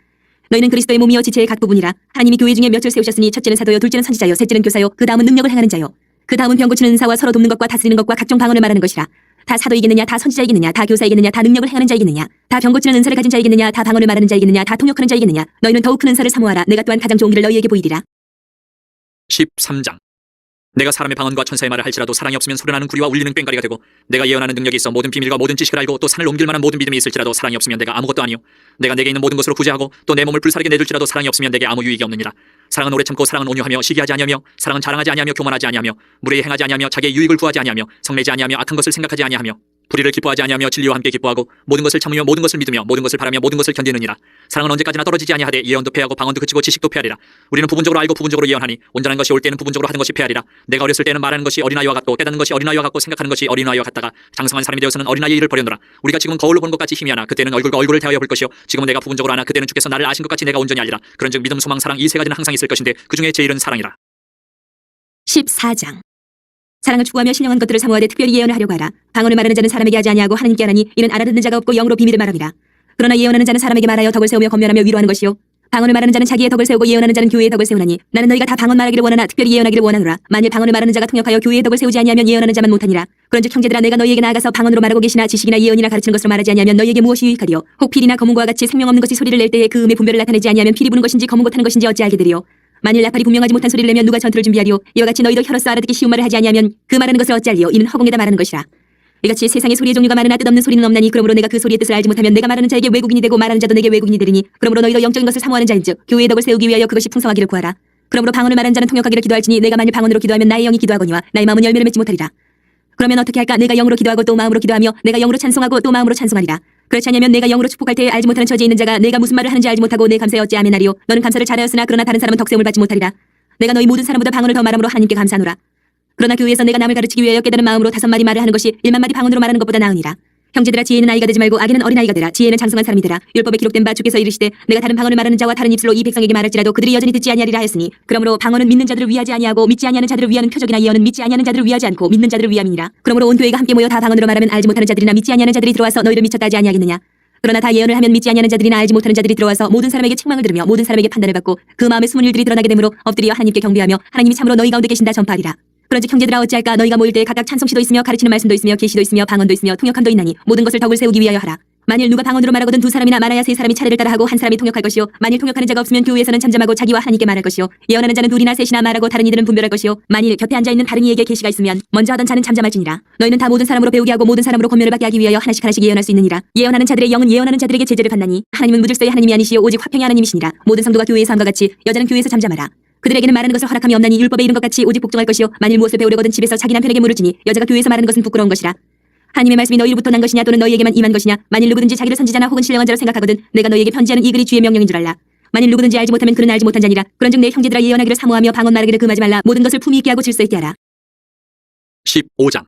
너희는 그리스도의 몸이요 지체의 각 부분이라. 하나님이 교회 중에 몇을 세우셨으니 첫째는 사도요 둘째는 선지자요 셋째는 교사요 그 다음은 능력을 행하는 자요 그 다음은 병 고치는 은사와 서로 돕는 것과 다스리는 것과 각종 방언을 말하는 것이라. 다 사도이겠느냐 다 선지자이겠느냐 다 교사이겠느냐 다 능력을 행하는 자이겠느냐 다 병 고치는 은사를 가진 자이겠느냐 다 방언을 말하는 자이겠느냐 다 통역하는 자이겠느냐. 너희는 더욱 큰 은사를 사모하라. 내가 또한 가장 좋은 길을 너희에게 보이리라. 13장. 내가 사람의 방언과 천사의 말을 할지라도 사랑이 없으면 소리나는 구리와 울리는 꽹과리가 되고 내가 예언하는 능력이 있어 모든 비밀과 모든 지식을 알고 또 산을 옮길 만한 모든 믿음이 있을지라도 사랑이 없으면 내가 아무것도 아니요 내가 내게 있는 모든 것으로 구제하고 또 내 몸을 불사르게 내줄지라도 사랑이 없으면 내게 아무 유익이 없느니라. 사랑은 오래 참고 사랑은 온유하며 시기하지 아니하며 사랑은 자랑하지 아니하며 교만하지 아니하며 무례히 행하지 아니하며 자기의 유익을 구하지 아니하며 성내지 아니하며 악한 것을 생각하지 아니하며 불의를 기뻐하지 아니하며 진리와 함께 기뻐하고 모든 것을 참으며 모든 것을 믿으며 모든 것을 바라며 모든 것을 견디느니라. 사랑은 언제까지나 떨어지지 아니하되 예언도 패하고 방언도 그치고 지식도 패하리라. 우리는 부분적으로 알고 부분적으로 예언하니 온전한 것이 올 때는 부분적으로 하는 것이 패하리라. 내가 어렸을 때는 말하는 것이 어린아이와 같고 깨닫는 것이 어린아이와 같고 생각하는 것이 어린아이와 같다가 장성한 사람이 되어서는 어린아이의 일을 버렸노라. 우리가 지금은 거울로 보는 것 같이 희미하나 그때는 얼굴과 얼굴을 대하여 볼 것이요 지금은 내가 부분적으로 하나 그때는 주께서 나를 아신 것 같이 내가 온전히 알리라. 그런즉 믿음 소망 사랑 이 세 가지는 항상 있을 것인데 그 중에 제일은 사랑이라. 14장. 사랑을 추구하며 신령한 것들을 사모하되 특별히 예언을 하려고 하라. 방언을 말하는 자는 사람에게 하지 아니하고 하나님께 하나니 이는 알아듣는 자가 없고 영으로 비밀을 말함이라. 그러나 예언하는 자는 사람에게 말하여 덕을 세우며 건면하며 위로하는 것이요 방언을 말하는 자는 자기의 덕을 세우고 예언하는 자는 교회의 덕을 세우나니 나는 너희가 다 방언 말하기를 원하나 특별히 예언하기를 원하노라. 만일 방언을 말하는 자가 통역하여 교회의 덕을 세우지 아니하면 예언하는 자만 못하니라. 그런즉 형제들아 내가 너희에게 나아가서 방언으로 말하고 계시나 지식이나 예언이나 가르치는 것으로 말하지 아니하면 너희에게 무엇이 유익하리요. 혹 필이나 검은과 같이 생명 없는 것이 소리를 낼 때에 그 음의 분별을 나타내지 아니하면 필이 부는 것인지 검은 것하는 것인지 어찌 알게 되리요. 만일 나팔이 분명하지 못한 소리를 내면 누가 전투를 준비하리요. 이와 같이 너희도 혀로서 알아듣기 쉬운 말을 하지 아니하면 그 말하는 것을 어찌 알리요. 이는 허공에다 말하는 것이라. 이같이 세상에 소리의 종류가 많으나 뜻없는 소리는 없나니 그러므로 내가 그 소리의 뜻을 알지 못하면 내가 말하는 자에게 외국인이 되고 말하는 자도 내게 외국인이 되리니 그러므로 너희도 영적인 것을 사모하는 자인즉 교회의 덕을 세우기 위하여 그것이 풍성하기를 구하라. 그러므로 방언을 말하는 자는 통역하기를 기도할지니 내가 만일 방언으로 기도하면 나의 영이 기도하거니와 나의 마음은 열매를 맺지 못하리라. 그러면 어떻게 할까? 내가 영으로 기도하고 또 마음으로 기도하며 내가 영으로 찬송하고 또 마음으로 찬송하리라. 그렇지 않으면 내가 영으로 축복할 때에 알지 못하는 처지에 있는 자가 내가 무슨 말을 하는지 알지 못하고 내 감사에 어찌 아멘하리요. 너는 감사를 잘하였으나 그러나 다른 사람은 덕세움을 받지 못하리라. 내가 너희 모든 사람보다 방언을 더 말함으로 하나님께 감사하노라. 그러나 교회에서 내가 남을 가르치기 위하여 깨달은 마음으로 5마디 말을 하는 것이 1만 마디 방언으로 말하는 것보다 나으니라. 형제들아, 지혜는 아이가 되지 말고 악에는 어린아이가 되라. 지혜는 장성한 사람이 되라. 율법에 기록된 바 주께서 이르시되 내가 다른 방언을 말하는 자와 다른 입술로 이 백성에게 말할지라도 그들이 여전히 듣지 아니하리라 하였으니, 그러므로 방언은 믿는 자들을 위하지 아니하고 믿지 아니하는 자들을 위하는 표적이나 예언은 믿지 아니하는 자들을 위하지 않고 믿는 자들을 위함이니라. 그러므로 온 교회가 함께 모여 다 방언으로 말하면 알지 못하는 자들이나 믿지 아니하는 자들이 들어와서 너희를 미쳤다 하지 아니하겠느냐. 그러나 다 예언을 하면 믿지 아니하는 자들이나 알지 못하는 자들이 들어와서 모든 사람에게 책망을 들으며 모든 사람에게 판단을 받고 그 마음의 숨은 일들이 드러나게 되므로 엎드려 하나님께 경배하며 하나님이 참으로 너희 가운데 계신다 전파하리라. 그런즉 형제들아, 어찌할까? 너희가 모일 때 각각 찬송시도 있으며 가르치는 말씀도 있으며 계시도 있으며 방언도 있으며 통역함도 있나니 모든 것을 덕을 세우기 위하여 하라. 만일 누가 방언으로 말하거든 2사람이나 말하야 3사람이 차례를 따라하고 한 사람이 통역할 것이요, 만일 통역하는 자가 없으면 교회에서는 잠잠하고 자기와 하나님께 말할 것이요, 예언하는 자는 2이나 3이나 말하고 다른 이들은 분별할 것이요, 만일 곁에 앉아있는 다른 이에게 계시가 있으면 먼저 하던 자는 잠잠할지니라. 너희는 다 모든 사람으로 배우게 하고 모든 사람으로 권면을 받게 하기 위하여 하나씩 하나씩 예언할 수 있느니라. 예언하는 자들의 영은 예언하는 자들에게 제재를 받나니 하나님은 무질서의 하나님이 아니시요 오직 화평의 하나님이시니라. 모든 성도가 교회에서 함과 같이 여자는 교회에서 잠잠하라. 그들에게는 말하는 것을 허락함이 없나니 율법에 이른 것 같이 오직 복종할 것이요, 만일 무엇을 배우려거든 집에서 자기 남편에게 물을지니 여자가 교회에서 말하는 것은 부끄러운 것이라. 하나님의 말씀이 너희로부터 난 것이냐 또는 너희에게만 임한 것이냐. 만일 누구든지 자기를 선지자나 혹은 신령한 자로 생각하거든 내가 너희에게 편지하는 이 글이 주의 명령인 줄 알라. 만일 누구든지 알지 못하면 그는 알지 못한 자니라. 그런즉 내 형제들아, 예언하기를 사모하며 방언 말하기를 금하지 말라. 모든 것을 품위 있게 하고 질서 있게 하라. 15장.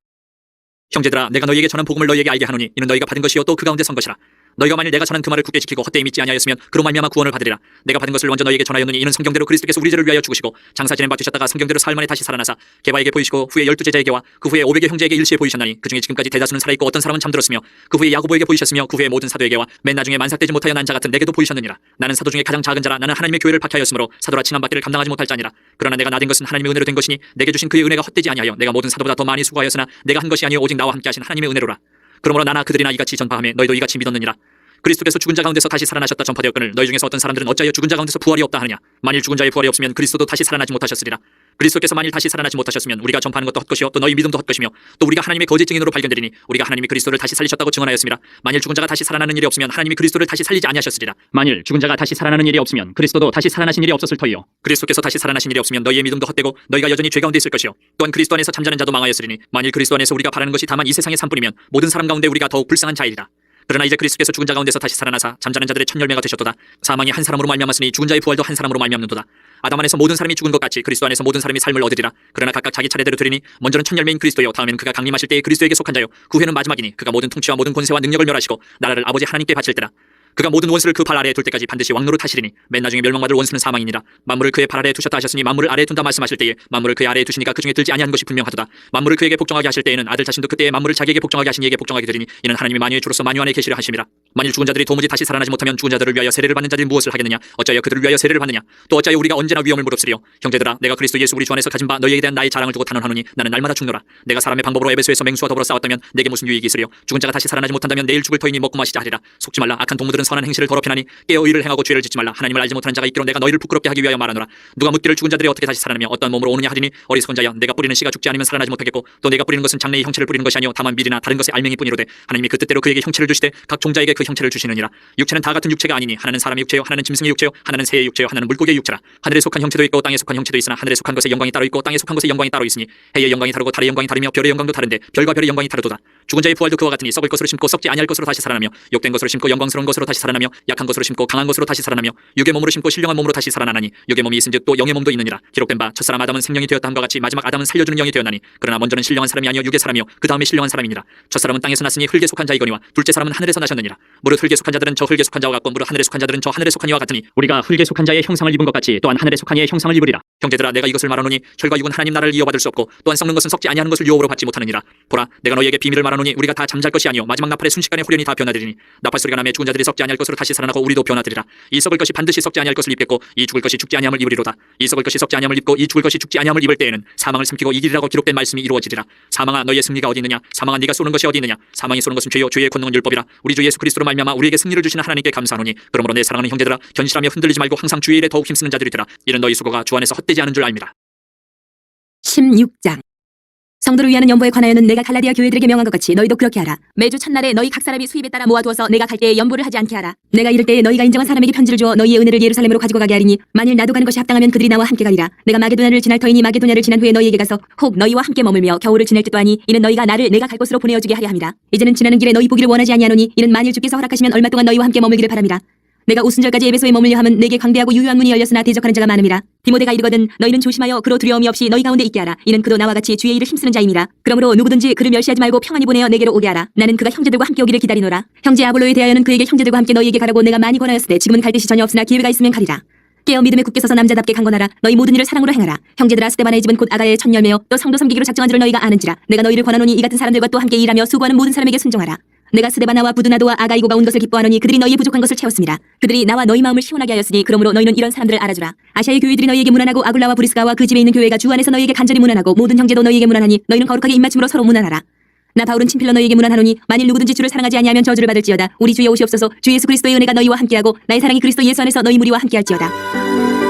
형제들아, 내가 너희에게 전한 복음을 너희에게 알게 하노니 이는 너희가 받은 것이요 또 그 가운데 선 것이라. 너희가 만일 내가 전한 그 말을 굳게 지키고 헛되이 믿지 아니하였으면 그로 말미암아 구원을 받으리라. 내가 받은 것을 먼저 너희에게 전하였노니 이는 성경대로 그리스도께서 우리 죄를 위하여 죽으시고 장사 지낸 바 되셨다가 성경대로 사흘 만에 다시 살아나사 게바에게 보이시고 후에 12제자에게와 그 후에 500의 형제에게 일시에 보이셨나니 그 중에 지금까지 대다수는 살아있고 어떤 사람은 잠들었으며 그 후에 야고보에게 보이셨으며 그 후에 모든 사도에게와 맨 나중에 만삭되지 못하여 난 자 같은 내게도 보이셨느니라. 나는 사도 중에 가장 작은 자라. 나는 하나님의 교회를 박해하였으므로 사도라 칭함 받기를 감당하지 못할 자니라. 그러나 내가 나된 것은 하나님의 은혜로 된 것이니 내게 주신 그의 은혜가 헛되지 아니하여 내가 모든 사도보다 더 많이 수고하였으나 내가 한 것이 아니요 오직 나와 함께 하신 하나님의 은혜로라. 그러므로 나나 그들이나 이같이 전파하며 너희도 이같이 믿었느니라. 그리스도께서 죽은 자 가운데서 다시 살아나셨다 전파되었거늘 너희 중에서 어떤 사람들은 어찌하여 죽은 자 가운데서 부활이 없다 하느냐. 만일 죽은 자의 부활이 없으면 그리스도도 다시 살아나지 못하셨으리라. 그리스도께서 만일 다시 살아나지 못하셨으면 우리가 전파하는 것도 헛것이요 또 너희 믿음도 헛것이며 또 우리가 하나님의 거짓 증인으로 발견되리니 우리가 하나님이 그리스도를 다시 살리셨다고 증언하였습니다. 만일 죽은 자가 다시 살아나는 일이 없으면 하나님이 그리스도를 다시 살리지 아니하셨으리라. 만일 죽은 자가 다시 살아나는 일이 없으면 그리스도도 다시 살아나신 일이 없었을 터이요. 그리스도께서 다시 살아나신 일이 없으면 너희의 믿음도 헛되고 너희가 여전히 죄 가운데 있을 것이요 또한 그리스도 안에서 잠자는 자도 망하였으리니 만일 그리스도 안에서 우리가 바라는 것이 다만 이 세상의 삶뿐이면 모든 사람 가운데 우리가 더욱 불쌍한 자이리라. 그러나 이제 그리스도께서 죽은 자 가운데서 다시 살아나사 잠자는 자들의 첫 열매가 되셨도다. 사망이 한 사람으로 말미암았으니 죽은 자의 부활도 한 사람으로 말미암는도다. 아담 안에서 모든 사람이 죽은 것 같이 그리스도 안에서 모든 사람이 삶을 얻으리라. 그러나 각각 자기 차례대로 되리니 먼저는 첫 열매인 그리스도요 다음에는 그가 강림하실 때에 그리스도에게 속한 자요 그 후에는 마지막이니 그가 모든 통치와 모든 권세와 능력을 멸하시고 나라를 아버지 하나님께 바칠 때라. 그가 모든 원수를 그 발 아래에 둘 때까지 반드시 왕노로 타시리니 맨 나중에 멸망받을 원수는 사망이니라. 만물을 그의 발 아래에 두셨다 하셨으니 만물을 아래에 둔다 말씀하실 때에 만물을 그의 아래에 두시니까 그 중에 들지 아니한 것이 분명하도다. 만물을 그에게 복종하게 하실 때에는 아들 자신도 그때에 만물을 자기에게 복종하게 하신 이에게 복종하게 되리니 이는 하나님이 만유의 주로서 만유 안에 계시려 하심이라. 만일 죽은 자들이 도무지 다시 살아나지 못하면 죽은 자들을 위하여 세례를 받는 자들이 무엇을 하겠느냐. 어찌하여 그들을 위하여 세례를 받느냐. 또 어찌하여 우리가 언제나 위험을 무릅쓰리요. 형제들아, 내가 그리스도 예수 우리 주 안에서 가진 바 너희에게 대한 나의 자랑을 두고 단언하노니 나는 날마다 죽노라. 내가 사람의 방법으로 에베소에서 맹수와 더불어 싸웠다면 내게 무슨 유익이 있으리요. 죽은 자가 다시 살아나지 못한다면 내일 죽을 터이니 먹고 마시자 하리라. 속지 말라. 악한 동무들은 선한 행실을 더럽히나니 깨어 의를 행하고 죄를 짓지 말라. 하나님을 알지 못하는 자가 있기로 내가 너희를 부끄럽게 하기 위하여 말하노라. 누가 묻기를 죽은 자들이 어떻게 다시 살아나며 어떤 몸으로 오느냐 하리니 어리석은 자여, 내가 뿌리는 씨가 죽지 않으면 살아나지 못하겠고 또 내가 뿌리는 것은 장래의 형체를 뿌리는 것이 아니요 다만 밀이나 다른 것의 알맹이뿐이로되 하나님이 그 뜻대로 그에게 형체를 주시되 각 종자에게 그 형체를 주시느니라. 육체는 다 같은 육체가 아니니 하나는 사람의 육체요 하나는 짐승의 육체요 하나는 새의 육체요 하나는 물고기의 육체라. 하늘에 속한 형체도 있고 땅에 속한 형체도 있으나 하늘에 속한 것의 영광이 따로 있고 땅에 속한 것의 영광이 따로 있으니 해의 영광이 다르고 달의 영광이 다르며 별의 영광도 다른데 별과 별의 영광이 다르도다. 죽은 자의 부활도 그와 같으니 썩을 것으로 심고 썩지 아니할 것으로 다시 살아나며 욕된 것으로 심고 영광스러운 것으로 다시 살아나며 약한 것으로 심고 강한 것으로 다시 살아나며 육의 몸으로 심고 신령한 몸으로 다시 살아나나니 육의 몸이 있은즉 또 영의 몸도 있느니라. 기록된 바 첫사람 아담은 생명이 되었다 함과 같이 마지막 아담은 살려주는 영이 되었나니 그러나 먼저는 신령한 사람이 아니요 육의 사람이요 그 다음에 신령한 사람이니라. 첫사람은 땅에서 났으니 흙에 속한 자이거니와 둘째 사람은 하늘에서 나셨느니라. 무릇 흙에 속한 자들은 저 흙에 속한 자와 같고 무릇 하늘에 속한 자들은 저 하늘에 속한 이와 같으니 우리가 흙에 속한 자의 형상을 입은 것 같이 또한 하늘에 속한 이의 형상을 입으리라. 형제들아, 내가 이것을 말하노니 혈과 육은 하나님 나라를 이어받을 수 없고 또한 썩는 것은 썩지 아니하는 것을 유업으로 받지 못하느니라. 보라, 내가 너희에게 비밀을 말하노니 우리가 다 잠잘 것이 아니요 마지막 나팔의 순식간에 후련히 다 변화되리니 나팔 소리가 나매 죽은 자들이 썩지 아니할 것으로 다시 살아나고 우리도 변화되리라. 이 썩을 것이 반드시 썩지 아니할 것을 입겠고 이 죽을 것이 죽지 아니함을 입으리로다. 이 썩을 것이 썩지 아니함을 입고 이 죽을 것이 죽지 아니함을 입을 때에는 사망을 삼키고 이기리라고 기록된 말씀이 이루어지리라. 사망아, 너희의 승리가 어디 있느냐. 사망아, 네가 쏘는 것이 어디 있느냐. 사망이 쏘는 것은 죄요 죄의 권능은 율법이라. 우리 주 예수 그리스도로 말미암아 우리에게 승리를 주시는 하나님께 감사하노니 그러므로 내 사랑하는 형제들아, 견실하며 흔들리지 말고 항상 주의 일에 더욱 힘쓰는 자들이 되라. 이는 너희 수고가 주 안에서 헛되지 않은 줄 알미라. 16장. 성도를 위하는 연보에 관하여는 내가 갈라디아 교회들에게 명한 것 같이 너희도 그렇게 하라. 매주 첫날에 너희 각 사람이 수입에 따라 모아두어서 내가 갈 때에 연보를 하지 않게 하라. 내가 이럴 때에 너희가 인정한 사람에게 편지를 주어 너희의 은혜를 예루살렘으로 가지고 가게 하리니 만일 나도 가는 것이 합당하면 그들이 나와 함께 가리라. 내가 마게도냐를 지날 터이니 마게도냐를 지난 후에 너희에게 가서 혹 너희와 함께 머물며 겨울을 지낼 듯도 하니 이는 너희가 나를 내가 갈 곳으로 보내어주게 하려 함이라. 이제는 지나는 길에 너희 보기를 원하지 아니하노니 이는 만일 주께서 허락하시면 얼마 동안 너희와 함께 머물기를 바랍니다. 내가 오순절까지 에베소에 머물려 함은 내게 광대하고 유효한 문이 열렸으나 대적하는 자가 많음이라. 디모데가 이르거든 너희는 조심하여 그로 두려움이 없이 너희 가운데 있게 하라. 이는 그도 나와 같이 주의 일을 힘쓰는 자임이라. 그러므로 누구든지 그를 멸시하지 말고 평안히 보내어 내게로 오게 하라. 나는 그가 형제들과 함께 오기를 기다리노라. 형제 아볼로에 대하여는 그에게 형제들과 함께 너희에게 가라고 내가 많이 권하였으되 지금은 갈 뜻이 전혀 없으나 기회가 있으면 가리라. 깨어 믿음에 굳게 서서 남자답게 강건하라. 너희 모든 일을 사랑으로 행하라. 형제들아 스데반의 집은 곧 아가야의 첫 열매요 또 성도 섬기기로 작정한 줄을 너희가 아는지라. 내가 너희를 권하노니 이 같은 사람들과 또 함께 일하며 수고하는 모든 사람에게 순종하라. 내가 스데바나와 부두나도와 아가이고가 온 것을 기뻐하노니 그들이 너희의 부족한 것을 채웠습니다. 그들이 나와 너희 마음을 시원하게 하였으니 그러므로 너희는 이런 사람들을 알아주라. 아시아의 교회들이 너희에게 문안하고 아굴라와 브리스가와 그 집에 있는 교회가 주 안에서 너희에게 간절히 문안하고 모든 형제도 너희에게 문안하니 너희는 거룩하게 입맞춤으로 서로 문안하라. 나 바울은 친필로 너희에게 문안하노니 만일 누구든지 주를 사랑하지 아니하면 저주를 받을지어다. 우리 주여 오시옵소서. 주 예수 그리스도의 은혜가 너희와 함께하고 나의 사랑이 그리스도 예수 안에서 너희 무리와 함께할지어다.